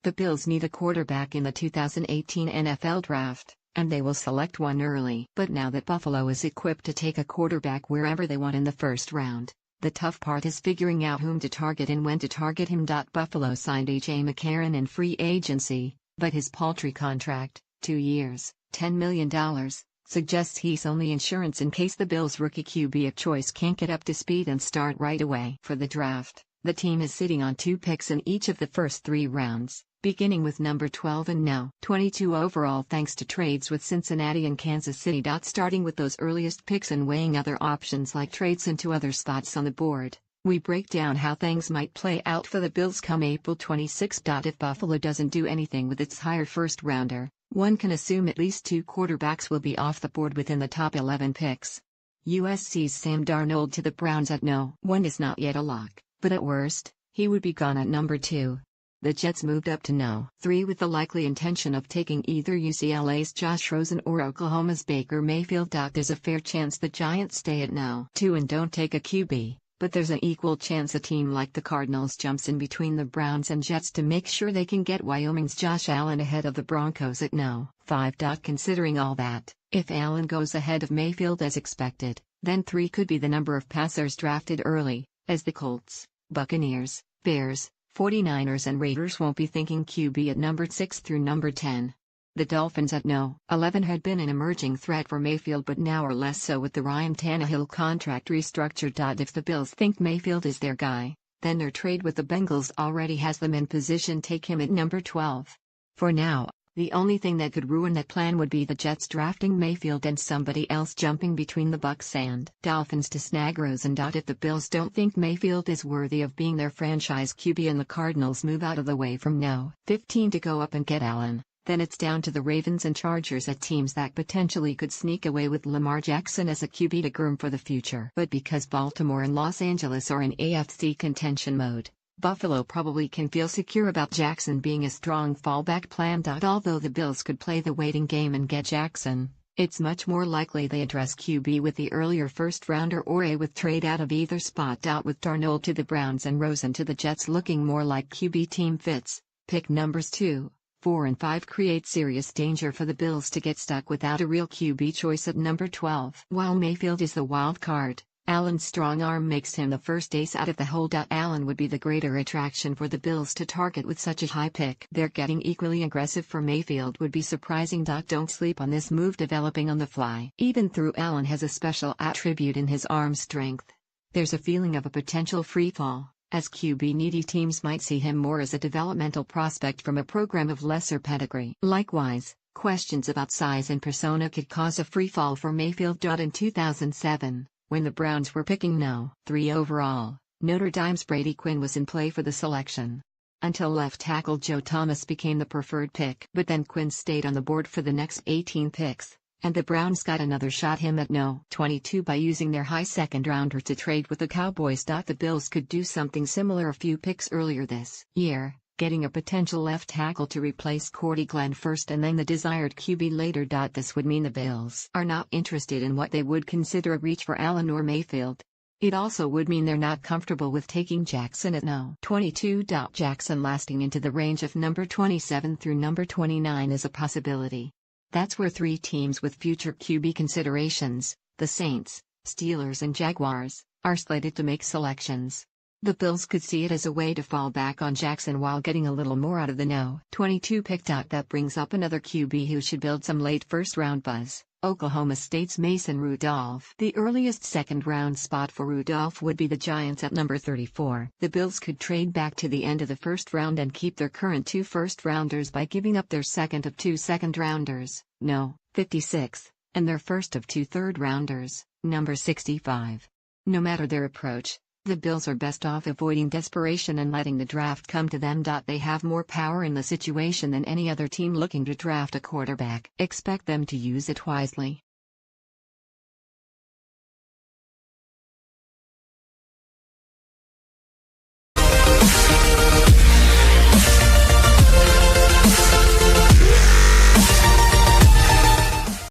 The Bills need a quarterback in the 2018 NFL Draft, and they will select one early. But now that Buffalo is equipped to take a quarterback wherever they want in the first round, the tough part is figuring out whom to target and when to target him. Buffalo signed AJ McCarron in free agency, but his paltry contract, 2 years, $10 million, suggests he's only insurance in case the Bills' rookie QB of choice can't get up to speed and start right away. For the draft, the team is sitting on 2 picks in each of the first 3 rounds, beginning with number 12 and now 22 overall thanks to trades with Cincinnati and Kansas City. Starting with those earliest picks and weighing other options like trades into other spots on the board, we break down how things might play out for the Bills come April 26. If Buffalo doesn't do anything with its higher first-rounder, one can assume at least 2 quarterbacks will be off the board within the top 11 picks. USC's Sam Darnold to the Browns at no. 1 is not yet a lock, but at worst, he would be gone at number 2. The Jets moved up to no. 3 with the likely intention of taking either UCLA's Josh Rosen or Oklahoma's Baker Mayfield. There's a fair chance the Giants stay at no. 2 and don't take a QB, but there's an equal chance a team like the Cardinals jumps in between the Browns and Jets to make sure they can get Wyoming's Josh Allen ahead of the Broncos at no. 5. Considering all that, if Allen goes ahead of Mayfield as expected, then 3 could be the number of passers drafted early, as the Colts, Buccaneers, Bears, 49ers and Raiders won't be thinking QB at number 6 through number 10. The Dolphins at no. 11 had been an emerging threat for Mayfield but now are less so with the Ryan Tannehill contract restructured. If the Bills think Mayfield is their guy, then their trade with the Bengals already has them in position to take him at number 12. For now, the only thing that could ruin that plan would be the Jets drafting Mayfield and somebody else jumping between the Bucs and Dolphins to snag Rosen. If the Bills don't think Mayfield is worthy of being their franchise QB and the Cardinals move out of the way from no. 15 to go up and get Allen, then it's down to the Ravens and Chargers at teams that potentially could sneak away with Lamar Jackson as a QB to groom for the future. But because Baltimore and Los Angeles are in AFC contention mode, Buffalo probably can feel secure about Jackson being a strong fallback plan. Although the Bills could play the waiting game and get Jackson, it's much more likely they address QB with the earlier first-rounder or a with trade out of either spot. With Darnold to the Browns and Rosen to the Jets looking more like QB team fits, pick numbers 2, 4 and 5 create serious danger for the Bills to get stuck without a real QB choice at number 12. While Mayfield is the wild card, Allen's strong arm makes him the first ace out of the hole. Allen would be the greater attraction for the Bills to target with such a high pick. They're getting equally aggressive for Mayfield would be surprising. Don't sleep on this move developing on the fly. Even though Allen has a special attribute in his arm strength, there's a feeling of a potential freefall, as QB-needy teams might see him more as a developmental prospect from a program of lesser pedigree. Likewise, questions about size and persona could cause a freefall for Mayfield. In 2007, when the Browns were picking no. 3 overall, Notre Dame's Brady Quinn was in play for the selection, until left tackle Joe Thomas became the preferred pick. But then Quinn stayed on the board for the next 18 picks, and the Browns got another shot him at no. 22 by using their high second-rounder to trade with the Cowboys. The Bills could do something similar a few picks earlier this year, getting a potential left tackle to replace Cordy Glenn first and then the desired QB later. This would mean the Bills are not interested in what they would consider a reach for Allen or Mayfield. It also would mean they're not comfortable with taking Jackson at no. 22. Jackson lasting into the range of number 27 through number 29 is a possibility. That's where 3 teams with future QB considerations, the Saints, Steelers and Jaguars, are slated to make selections. The Bills could see it as a way to fall back on Jackson while getting a little more out of the no. 22 pick. That brings up another QB who should build some late first-round buzz, Oklahoma State's Mason Rudolph. The earliest second-round spot for Rudolph would be the Giants at number 34. The Bills could trade back to the end of the first round and keep their current 2 first-rounders by giving up their second of 2 second-rounders, no. 56, and their first of 2 third-rounders, number 65. No matter their approach, the Bills are best off avoiding desperation and letting the draft come to them. They have more power in the situation than any other team looking to draft a quarterback. Expect them to use it wisely.